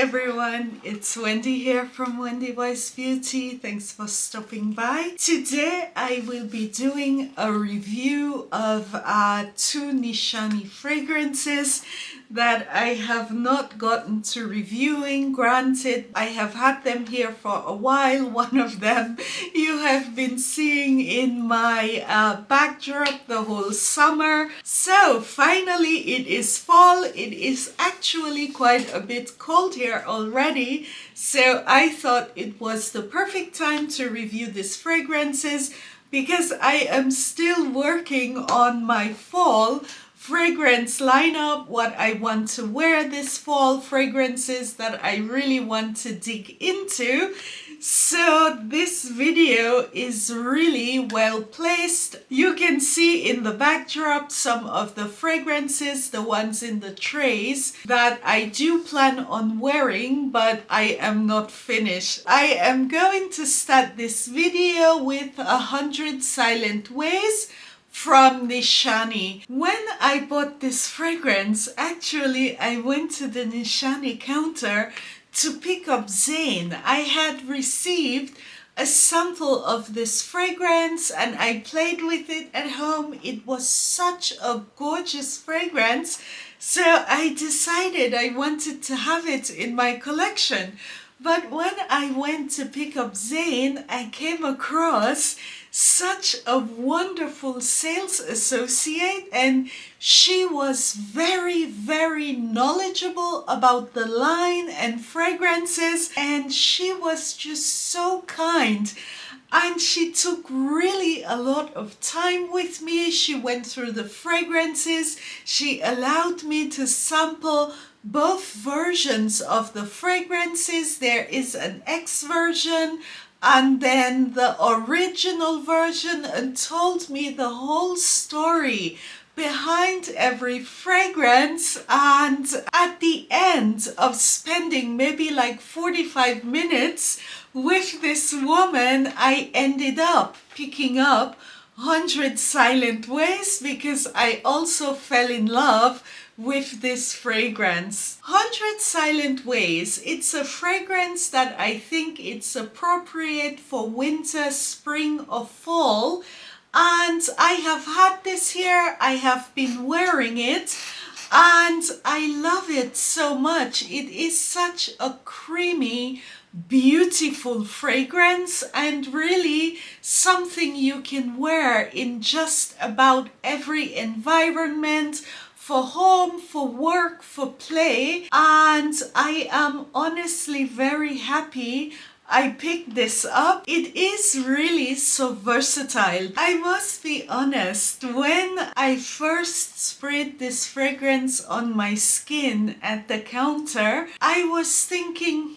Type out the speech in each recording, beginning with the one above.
everyone, it's Wendy here from Wendy Wise Beauty. Thanks for stopping by. Today I will be doing a review of two Nishane fragrances that I have not gotten to reviewing. Granted, I have had them here for a while. One of them you have been seeing in my backdrop the whole summer. So finally it is fall. It is actually quite a bit cold here already. So I thought it was the perfect time to review these fragrances because I am still working on my fall fragrance lineup, what I want to wear this fall, fragrances that I really want to dig into. So this video is really well placed. You can see in the backdrop some of the fragrances, the ones in the trays that I do plan on wearing, but I am not finished. I am going to start this video with 100 Silent Ways from Nishane. When I bought this fragrance, actually I went to the Nishane counter to pick up Zayn. I had received a sample of this fragrance and I played with it at home. It was such a gorgeous fragrance, so I decided I wanted to have it in my collection. But when I went to pick up Zayn, I came across such a wonderful sales associate, and she was very knowledgeable about the line and fragrances, and she was just so kind. And she took really a lot of time with me. She went through the fragrances. She allowed me to sample both versions of the fragrances. There is an X version and then the original version, and told me the whole story behind every fragrance. And at the end of spending maybe like 45 minutes with this woman, I ended up picking up 100 Silent Ways because I also fell in love with this fragrance. 100 Silent Ways, it's a fragrance that I think it's appropriate for winter, spring or fall, and I have had this here. I have been wearing it and I love it so much. It is such a creamy, beautiful fragrance and really something you can wear in just about every environment, for home, for work, for play. And I am honestly very happy I picked this up. It is really so versatile. I must be honest, when I first sprayed this fragrance on my skin at the counter, I was thinking,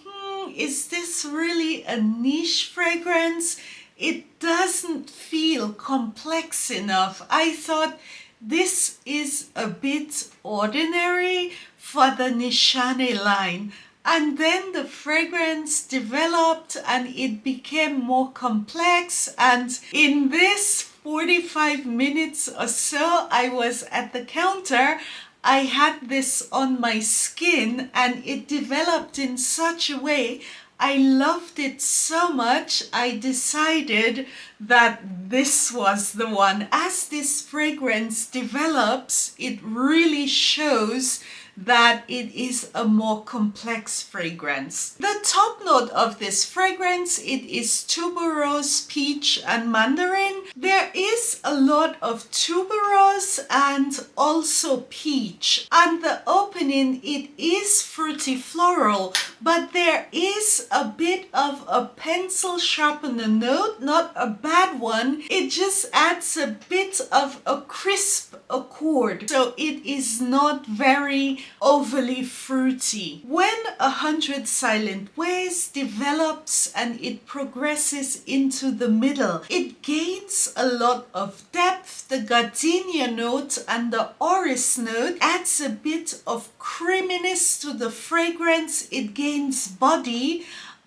is this really a niche fragrance? It doesn't feel complex enough. I thought this is a bit ordinary for the Nishane line. And then the fragrance developed and it became more complex. And in this 45 minutes or so I was at the counter, I had this on my skin and it developed in such a way. I loved it so much, I decided that this was the one. As this fragrance develops, it really shows that it is a more complex fragrance. The top note of this fragrance, it is tuberose, peach and mandarin. There is a lot of tuberose and also peach. And the opening, it is fruity floral, but there is a bit of a pencil sharpener note, not a bad one. It just adds a bit of a crisp accord. So it is not very overly fruity. When 100 Silent Ways develops and it progresses into the middle, it gains a lot of depth. The gardenia note and the orris note adds a bit of creaminess to the fragrance. It gains body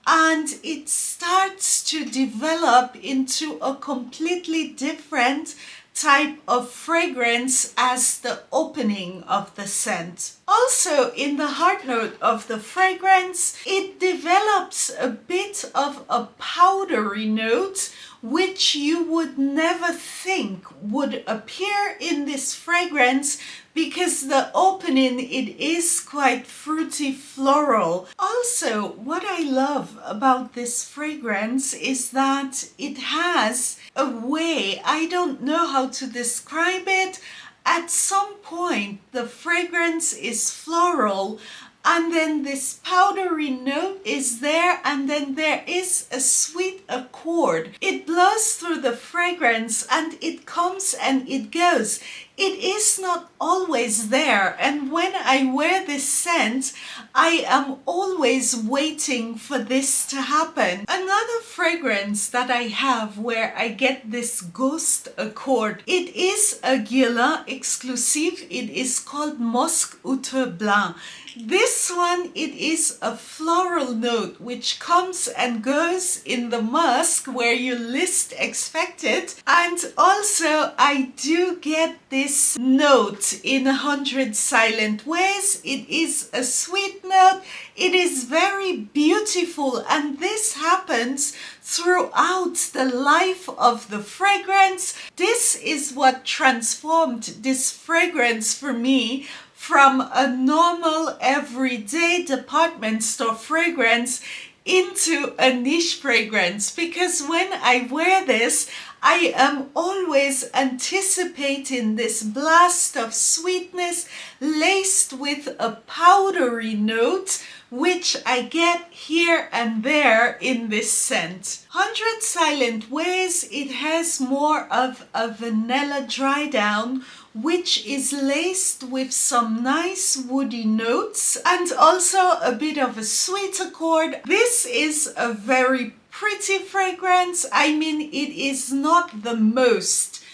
and it starts to develop into a completely different type of fragrance as the opening of the scent. Also, in the heart note of the fragrance, it develops a bit of a powdery note, which you would never think would appear in this fragrance because the opening, it is quite fruity floral. Also, what I love about this fragrance is that it has a way, I don't know how to describe it. At some point, the fragrance is floral, and then this powdery note is there, and then there is a sweet accord. It blows through the fragrance and it comes and it goes. It is not always there, and when I wear this scent, I am always waiting for this to happen. Another fragrance that I have where I get this ghost accord, it is a Guerlain exclusive. It is called Musc Outre Blanc. This one, it is a floral note which comes and goes in the musk where you least expect it. And also I do get this note in 100 Silent Ways. It is a sweet note. It is very beautiful, and this happens throughout the life of the fragrance. This is what transformed this fragrance for me from a normal everyday department store fragrance into a niche fragrance, because when I wear this, I am always anticipating this blast of sweetness laced with a powdery note, which I get here and there in this scent. 100 Silent Ways, it has more of a vanilla dry down, which is laced with some nice woody notes and also a bit of a sweet accord. This is a very pretty fragrance. I mean, it is not the most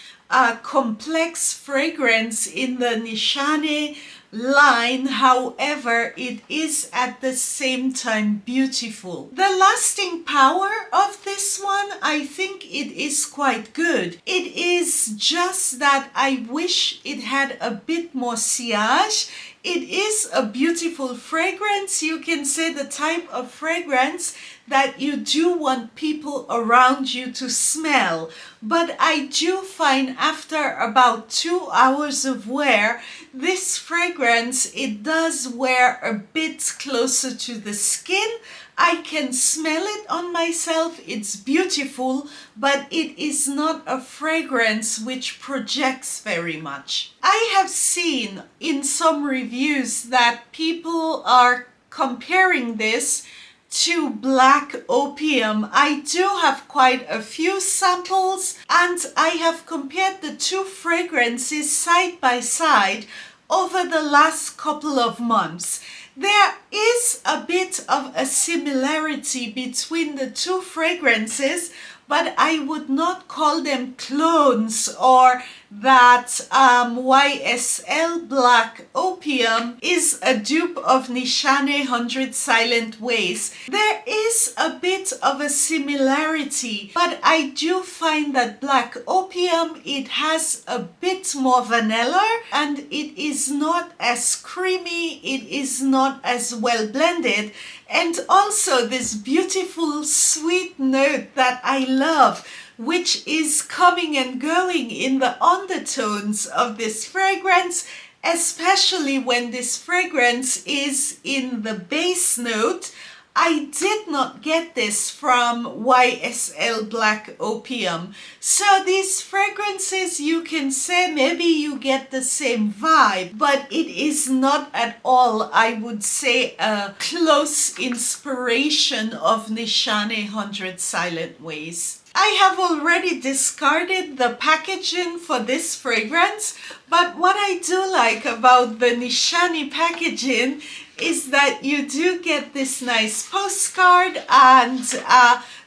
complex fragrance in the Nishane line, however, it is at the same time beautiful. The lasting power of this one, I think it is quite good. It is just that I wish it had a bit more sillage. It is a beautiful fragrance. You can say the type of fragrance that you do want people around you to smell. But I do find after about 2 hours of wear, this fragrance, it does wear a bit closer to the skin. I can smell it on myself. It's beautiful, but it is not a fragrance which projects very much. I have seen in some reviews that people are comparing this to Black Opium. I do have quite a few samples, and I have compared the two fragrances side by side over the last couple of months. There is a bit of a similarity between the two fragrances, but I would not call them clones, or that YSL Black Opium is a dupe of Nishane 100 Silent Ways. There is a bit of a similarity, but I do find that Black Opium, it has a bit more vanilla, and it is not as creamy, it is not as well blended, and also this beautiful sweet note that I love, which is coming and going in the undertones of this fragrance, especially when this fragrance is in the base note. I did not get this from YSL Black Opium. So these fragrances, you can say maybe you get the same vibe, but it is not at all, I would say, a close inspiration of Nishane 100 Silent Ways. I have already discarded the packaging for this fragrance, but what I do like about the Nishane packaging is that you do get this nice postcard, and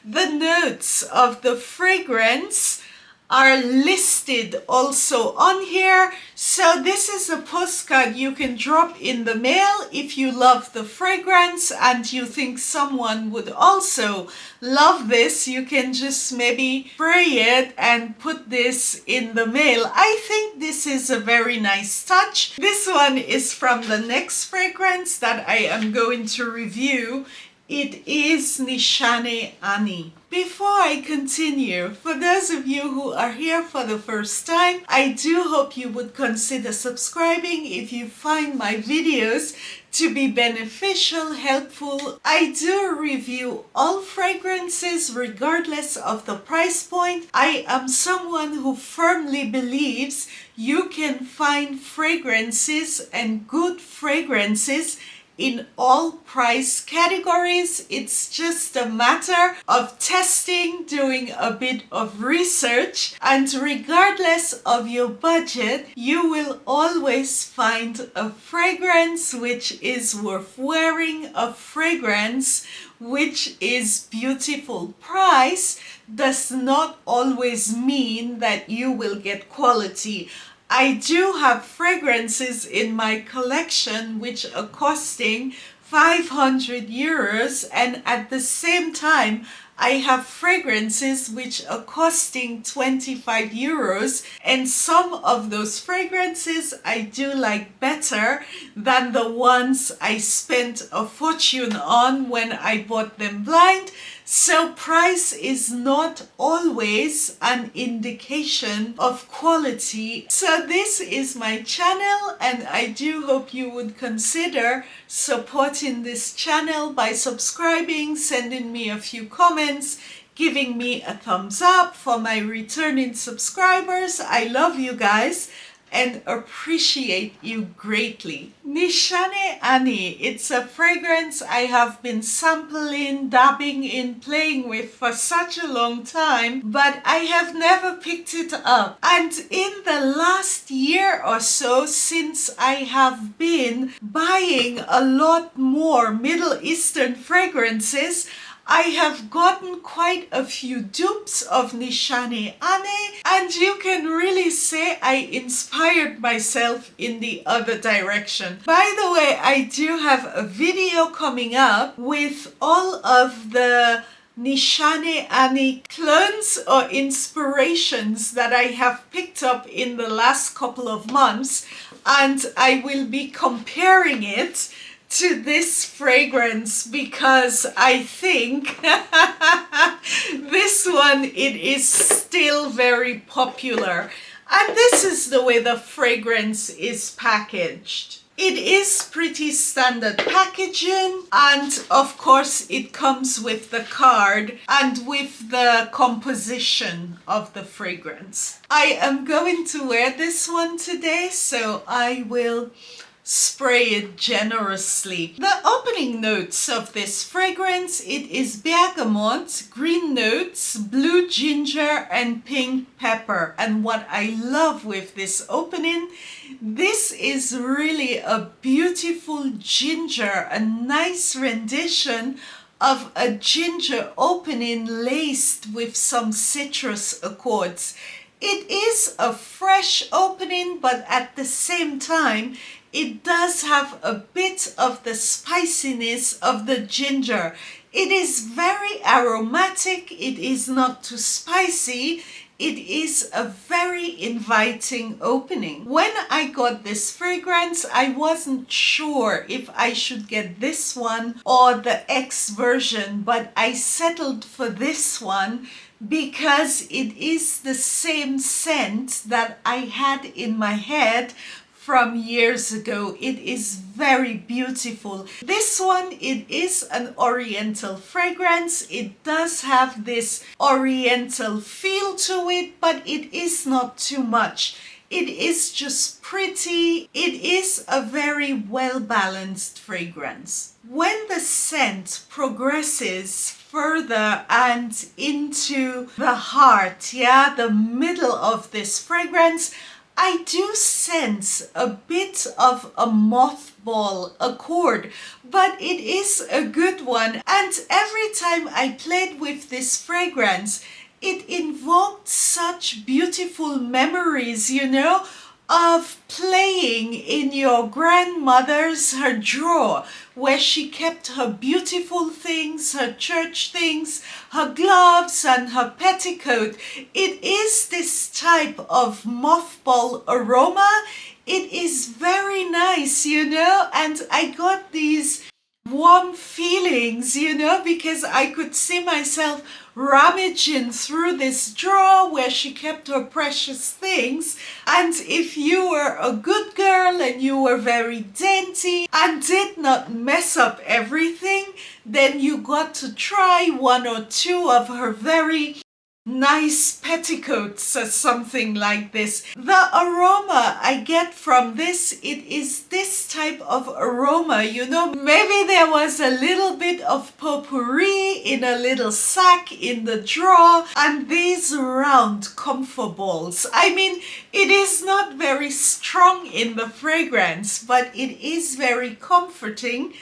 the notes of the fragrance are listed also on here. So this is a postcard you can drop in the mail if you love the fragrance and you think someone would also love this. You can just maybe spray it and put this in the mail. I think this is a very nice touch. This one is from the next fragrance that I am going to review. It is Nishane Ani. Before I continue, for those of you who are here for the first time, I do hope you would consider subscribing if you find my videos to be beneficial, helpful. I do review all fragrances regardless of the price point. I am someone who firmly believes you can find fragrances and good fragrances in all price categories. It's just a matter of testing, doing a bit of research, and regardless of your budget, you will always find a fragrance which is worth wearing, a fragrance which is beautiful. Price does not always mean that you will get quality. I do have fragrances in my collection which are costing 500 euros, and at the same time I have fragrances which are costing 25 euros, and some of those fragrances I do like better than the ones I spent a fortune on when I bought them blind. So price is not always an indication of quality. So this is my channel, and I do hope you would consider supporting this channel by subscribing, sending me a few comments, giving me a thumbs up. For my returning subscribers, I love you guys and appreciate you greatly. Nishane Ani, it's a fragrance I have been sampling, dabbing in, playing with for such a long time, but I have never picked it up. And in the last year or so, since I have been buying a lot more Middle Eastern fragrances, I have gotten quite a few dupes of Nishane Ani, and you can really say I inspired myself in the other direction. By the way, I do have a video coming up with all of the Nishane Ani clones or inspirations that I have picked up in the last couple of months, and I will be comparing it to this fragrance because I think this one, it is still very popular, and this is the way the fragrance is packaged. It is pretty standard packaging, and of course it comes with the card and with the composition of the fragrance. I am going to wear this one today, so I will spray it generously. The opening notes of this fragrance, it is bergamot, green notes, blue ginger, and pink pepper. And what I love with this opening, this is really a beautiful ginger, a nice rendition of a ginger opening laced with some citrus accords. It is a fresh opening, but at the same time, it does have a bit of the spiciness of the ginger. It is very aromatic. It is not too spicy. It is a very inviting opening. When I got this fragrance, I wasn't sure if I should get this one or the X version, but I settled for this one because it is the same scent that I had in my head from years ago. It is very beautiful. This one, it is an oriental fragrance. It does have this oriental feel to it, but it is not too much. It is just pretty. It is a very well-balanced fragrance. When the scent progresses further and into the heart, the middle of this fragrance, I do sense a bit of a mothball accord, but it is a good one. And every time I played with this fragrance, it invoked such beautiful memories, you know, of playing in your grandmother's her drawer where she kept her beautiful things, her church things, her gloves and her petticoat. It is this type of mothball aroma. It is very nice, you know, and I got these warm feelings, you know, because I could see myself rummaging through this drawer where she kept her precious things. And if you were a good girl and you were very dainty and did not mess up everything, then you got to try one or two of her very nice petticoats or something like this. The aroma I get from this, it is this type of aroma, you know. Maybe there was a little bit of potpourri in a little sack in the drawer, and these round comfort balls. I mean, it is not very strong in the fragrance, but it is very comforting.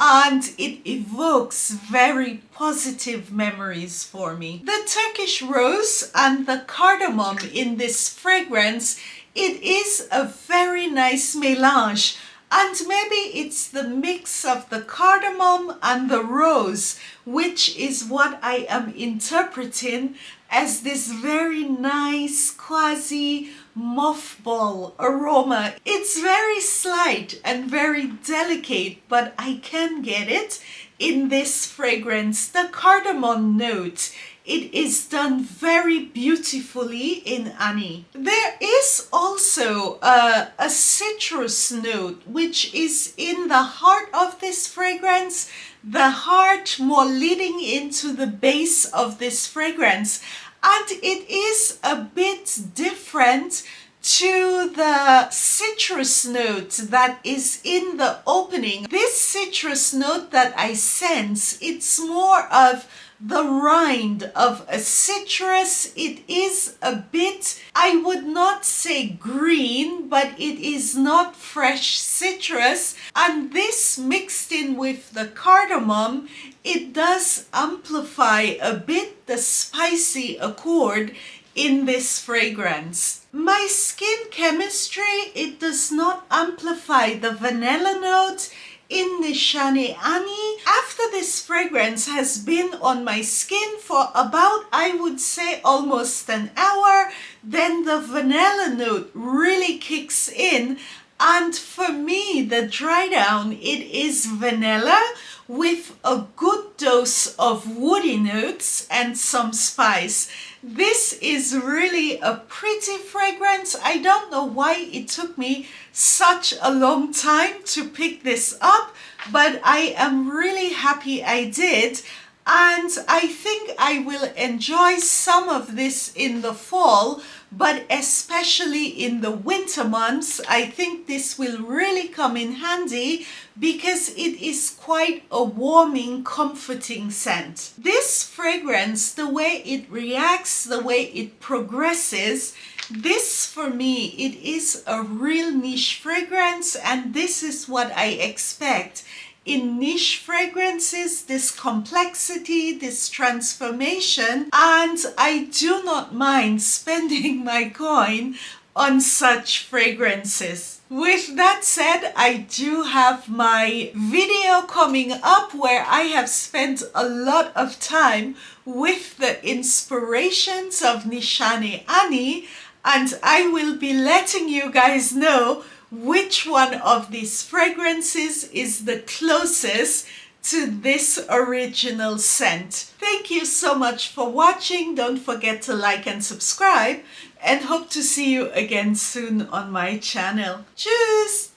And it evokes very positive memories for me. The Turkish rose and the cardamom in this fragrance, it is a very nice melange. And maybe it's the mix of the cardamom and the rose, which is what I am interpreting as this very nice quasi mothball aroma. It's very slight and very delicate, but I can get it in this fragrance. The cardamom note, it is done very beautifully in Ani. There is also a citrus note, which is in the heart of this fragrance, the heart more leading into the base of this fragrance. And it is a bit different to the citrus note that is in the opening. This citrus note that I sense, it's more of the rind of a citrus. It is a bit, I would not say green, but it is not fresh citrus. And this mixed in with the cardamom, it does amplify a bit the spicy accord in this fragrance. My skin chemistry, it does not amplify the vanilla note in Nishane Ani. After this fragrance has been on my skin for about, I would say, almost an hour, then the vanilla note really kicks in. And for me, the dry down, it is vanilla with a good dose of woody notes and some spice. This is really a pretty fragrance. I don't know why it took me such a long time to pick this up, but I am really happy I did. And I think I will enjoy some of this in the fall, but especially in the winter months. I think this will really come in handy because it is quite a warming, comforting scent. This fragrance, the way it reacts, the way it progresses, this for me, it is a real niche fragrance, and this is what I expect in niche fragrances, this complexity, this transformation, and I do not mind spending my coin on such fragrances. With that said, I do have my video coming up where I have spent a lot of time with the inspirations of Nishane Ani, and I will be letting you guys know which one of these fragrances is the closest to this original scent. Thank you so much for watching. Don't forget to like and subscribe, and hope to see you again soon on my channel. Tschüss!